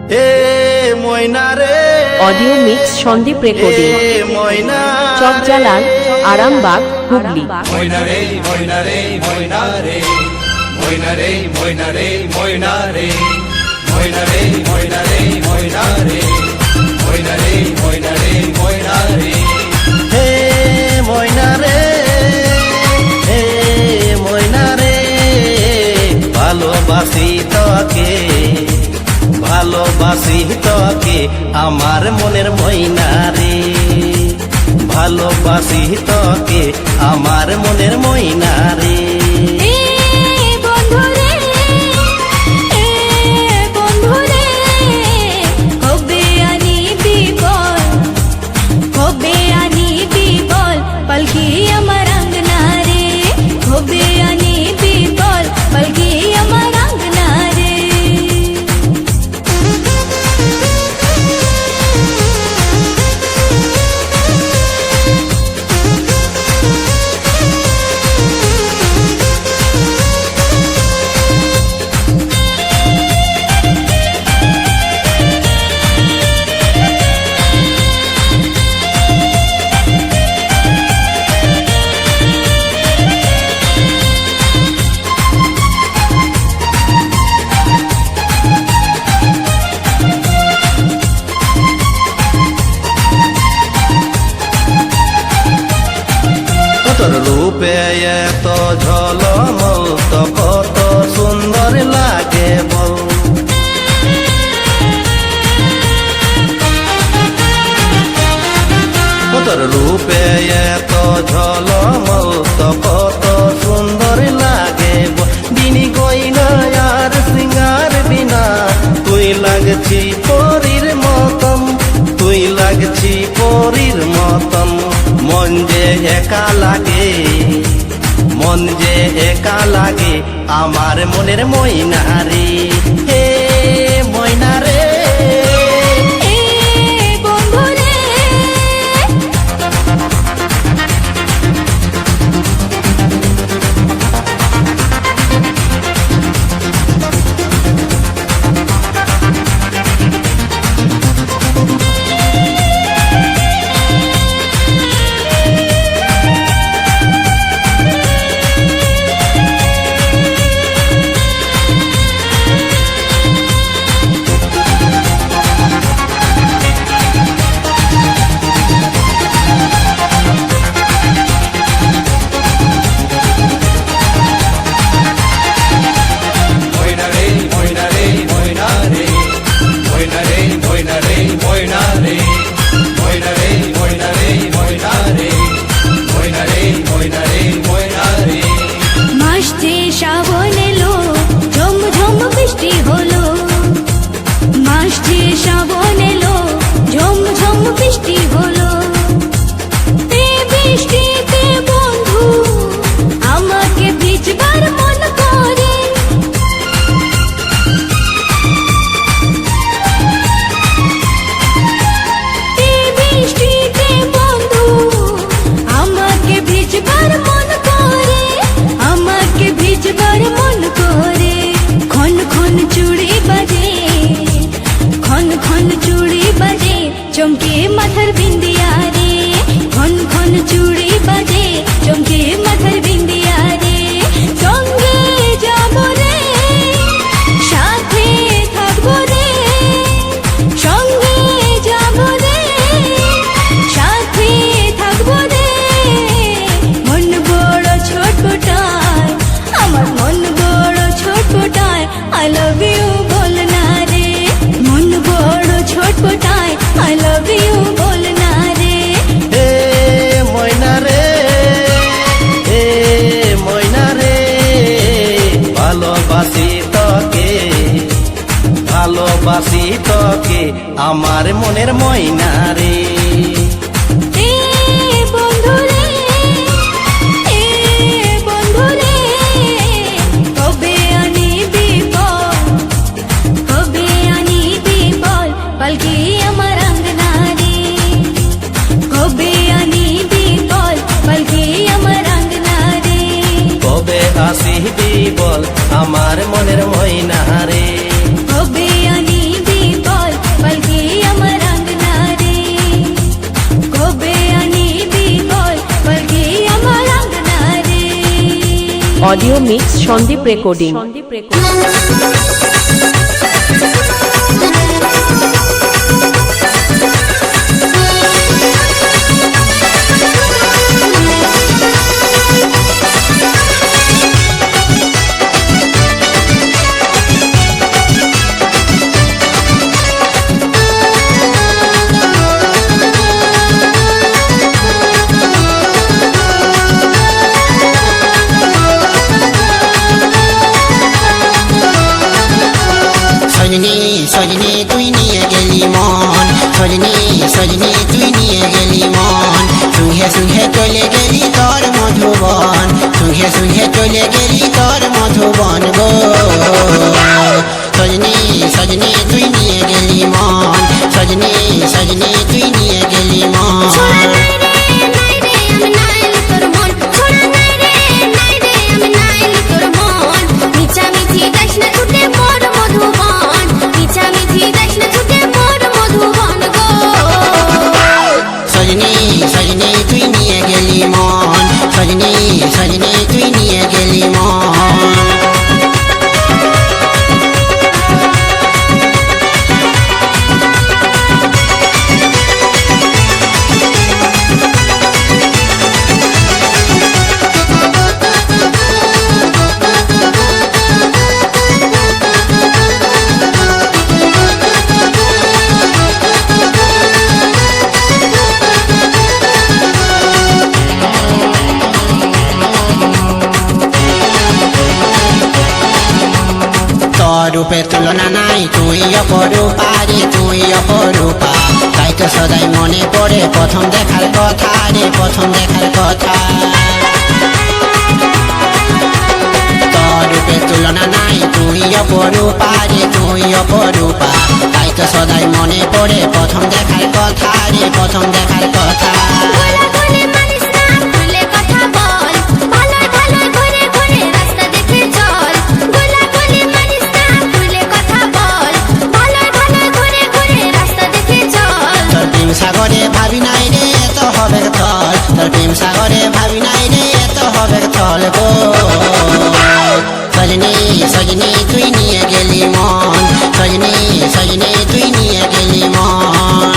এ ময়না রে audio mix Sandip recording ময়না চকজালান আরামবাগ হুগলি। ময়না রে ময়না রে ময়না রে ময়না রে ময়না রে ময়না রে ময়না রে ময়না রে ময়না রে ময়না রে ময়না রে ময়না রে হে ময়না রে হে ময়না রে ভালোবাসি তোকে ভালোবাসি তোকে আমার মনের ময়না রে ভালোবাসি তোকে আমার মনের ময়না রে তোর রূপে এত ঝলমল তো কত সুন্দর লাগে বল তোর রূপে এত ঝলমল তো কত সুন্দর লাগে বল বিনি গয়না আর সিঙ্গার বিনা তুই লাগছি পরীর মতন তুই লাগছি পরীর মতন মন যে একা লাগে মন যে একা লাগে আমার মনের ময়না রে হে ময়না রে চমকে মাথার বিন্দিয়া রে খন খন চুড়ি বাজে চমকে মাথার বিন্দিয়া রে সঙ্গে যাব রে সাথে থাকবো রে সঙ্গে যাব রে সাথে থাকবো রে মন বড় ছটপটায় আমার মন বড় ছটপটায় আই লাভ ইউ বল না রে মন বড় ছটপটায় I love you बोलना रे হে ময়না রে হে ময়না রে ভালোবাসি তোকে ভালোবাসি তোকে আমার মনের ময়না রে আসিবি বল আমার মনের ময়না রে কবে আনিবি বল অডিও মিক্স সন্দীপ রেকর্ডিং। সজনী সজনী তুই নিয়ে গেলি মন, সজনী সজনী তুই নিয়ে গেলি মন, সুহে সুহে চলে গেলি তোর মধুবন, সুহে সুহে চলে গেলি তোর মধুবন গো। সজনী সজনী তুই নিয়ে গেলি মন, সজনী সজনী তুই নিয়ে গেলি মন। সজনী সজনী তুই নিয়ে গেলি মন, সজনী সজনী তুই নিয়ে গেলি মন। রূপে তুলনা নাই, তুই অপরূপা রে তুই অপরূপা, তাই তো সদাই মনে পড়ে প্রথম দেখার কথা রে প্রথম দেখার কথা। তোর রূপে তুলনা নাই, তুই অপরূপা রে তুই অপরূপা, তাই তো সদাই মনে পড়ে প্রথম দেখার কথা রে প্রথম দেখার কথা। সাগরে ভাবি নাই রে তো হবে থল, তোর প্রেম সাগরে ভাবি নাই রে তো হবে থল গো। সজনী সজনী তুই নিয়ে গেলি মন, সজনী সজনী তুই নিয়ে গেলি মন।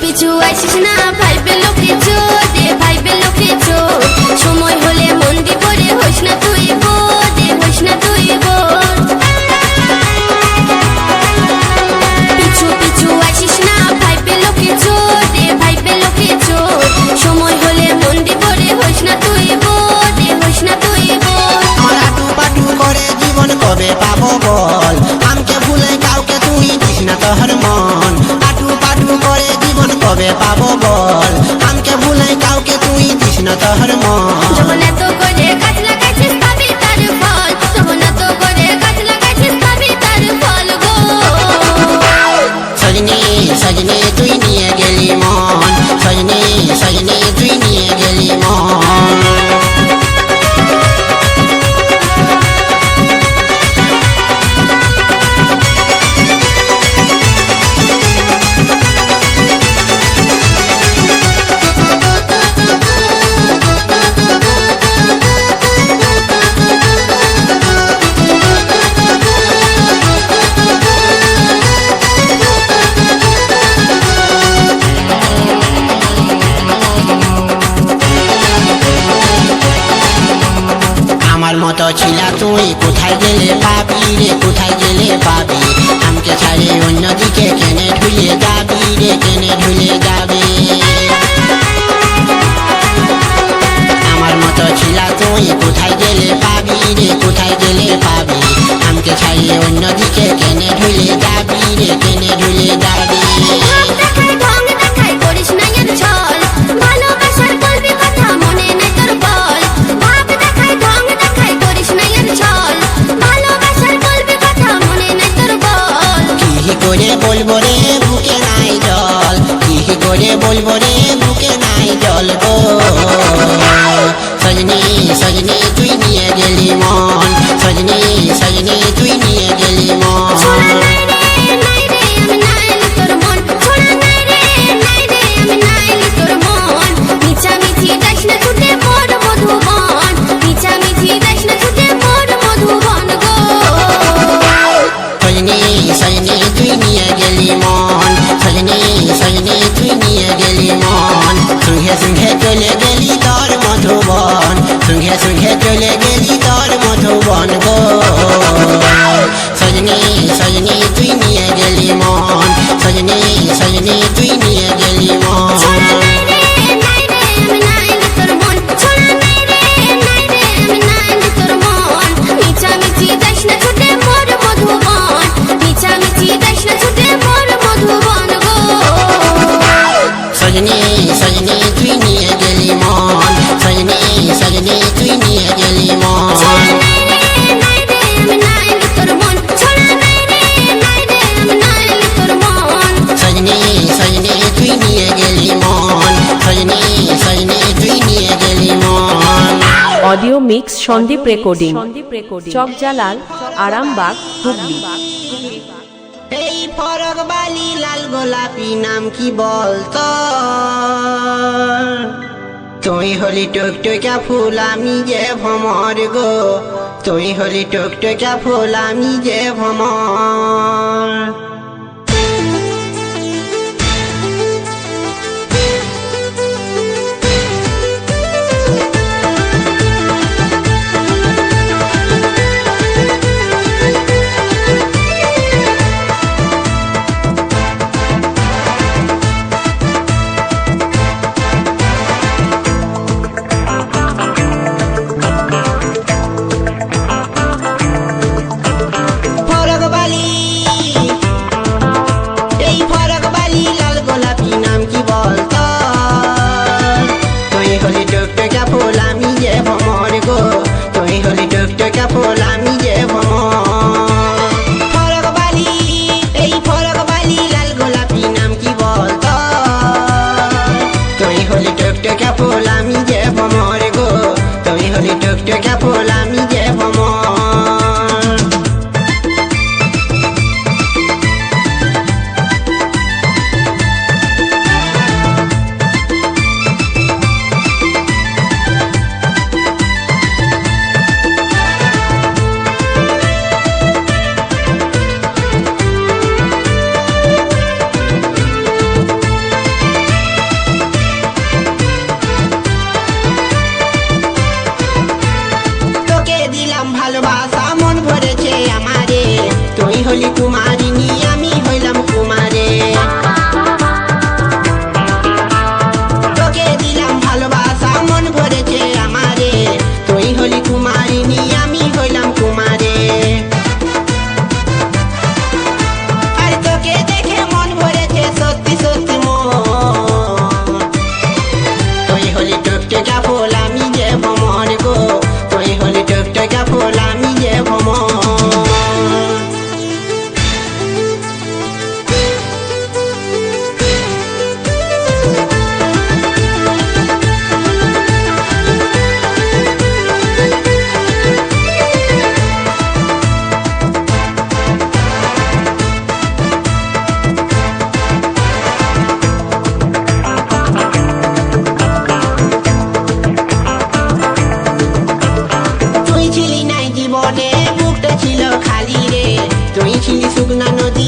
পিছু আসিস না ভাইবে লোকে চোর রে ভাইবে লোকে চোর, সময় হলে মন দি পড়ে হইস না তুই বোর রে হইস না তুই বোর। পিছু পিছু আসিস না ভাইবে লোকে চোর রে ভাইবে লোকে চোর, সময় হলে মন দি পড়ে হইস না তুই বোর রে হইস না তুই বোর। আমার আটু পাটু করে জীবন কবে পাবো বল, আমকে ভুলে কাউকে তুই দিস না তোর মন। আটু পাটু করে জীবন কবে পাবো বল, আমকে ভুলে কাউকে তুই দিস না তোর মন। যখন এত করে গাছ লাগাইছিস পাবি তার ফল, যখন এত করে গাছ লাগাইছিস পাবি তার ফল গো। সজনী সজনী তুই নিয়ে গেলি মন, সজনী সজনী তুই নিয়ে গেলি মন। আমার মতো ছিলা তুই কোথায় গেলে পাবি রে কোথায় গেলে পাবি, আমকে ছাড়ে অন্যদিকে কেনে ঢুলে যাবি রে কেনে ঢুলে যাবি। আমার মতো ছিলা তুই কোথায় গেলে পাবি রে কোথায় গেলে পাবি, আমকে ছাড়ে অন্যদিকে কেনে ঢুলে যাবি রে কেনে ঢুলে যাবি। ঢং দেখাই করিস না এর ছল, ভালোবাসার বলবি কথা মনে নেই তোর বল। বলবো রে বুকে নাই জল গো সজনী সজনী তুই নিয়ে গেলি মন সজনী সজনী তুই নিয়ে গেলি মন ছোড়া নাই রে আমি নাইলি তোর মন ছোড়া নাই রে আমি নাইলি তোর মন মিছামিছি যাস না ছুটে মোর মধুবন মিছামিছি যাস না ছুটে মোর মধুবন গো সজনী সজনী তুই নিয়ে গেলি মন সজনী সজনী তুই নিয়ে গেলি মন সঙ্গে সঙ্গে চলে গেলি তোর মধুবন সঙ্গে সঙ্গে চলে গেলি তোর মধুবন গো সজনী সজনী তুই নিয়ে গেলি মন সজনী সজনী তুই নিয়ে গেলি মন ছোড়া নাই রে আমি নাইলি তোর মন ছোড়া নাই রে আমি নাইলি তোর মন মিছামিছি যাস না ছুটে মোর মধুবন মিছামিছি যাস না ছুটে মোর মধুবন গো সজনী সজনী তুই নিয়ে গেলি মন সজনী সজনী তুই নিয়ে গেলি মন নাই রে আমি নাইলি তোর মন ছোড়া নাই রে আমি নাইলি তোর মন সজনী সজনী তুই নিয়ে গেলি মন সজনী সজনী তুই নিয়ে গেলি মন audio mix Sandip recording Chakjalal Arambagh Hooghly. এই ফরক বালি লাল গোলাপি নাম কি বলতো তুই হলি টুকটুকা ফুল আমি যে ভমর গো তুই হলি টুকটুকা ফুল আমি যে ভমর ফরক বালি এই ফরক বালি লাল গোলাপি নাম কি বলতো তুই হলি টুকটুকা ফুল আমি যে ভমর গো তুই হলি টুকটুকা ফুল আমি যে ভমর ফরক বালি এই ফরক বালি লাল গোলাপি নাম কি বলতো তুই হলি টুকটুকা ফুল আমি যে ভমর গো তুই হলি টুকটুকা ফুল আমি যে ভমর তোকে দিলাম ভালোবাসা মন ভরেছে আমারে তুই হলি কুমারিনী আমি হইলাম কুমারে তোকে দিলাম ভালোবাসা মন ভরেছে আমারে তুই হলি কুমারিনী আমি হইলাম কুমারে আর তোকে দেখে মন ভরেছে সত্যি সত্যি মন তুই হলি টুকটুকা ফুল আমি যে ভমর গো তুই হলি টুকটুকা ফুল আমি যে ভমর তুই ছিলি নাই জীবনে বুকটা ছিল খালি রে তুই ছিলি শুকনা নদী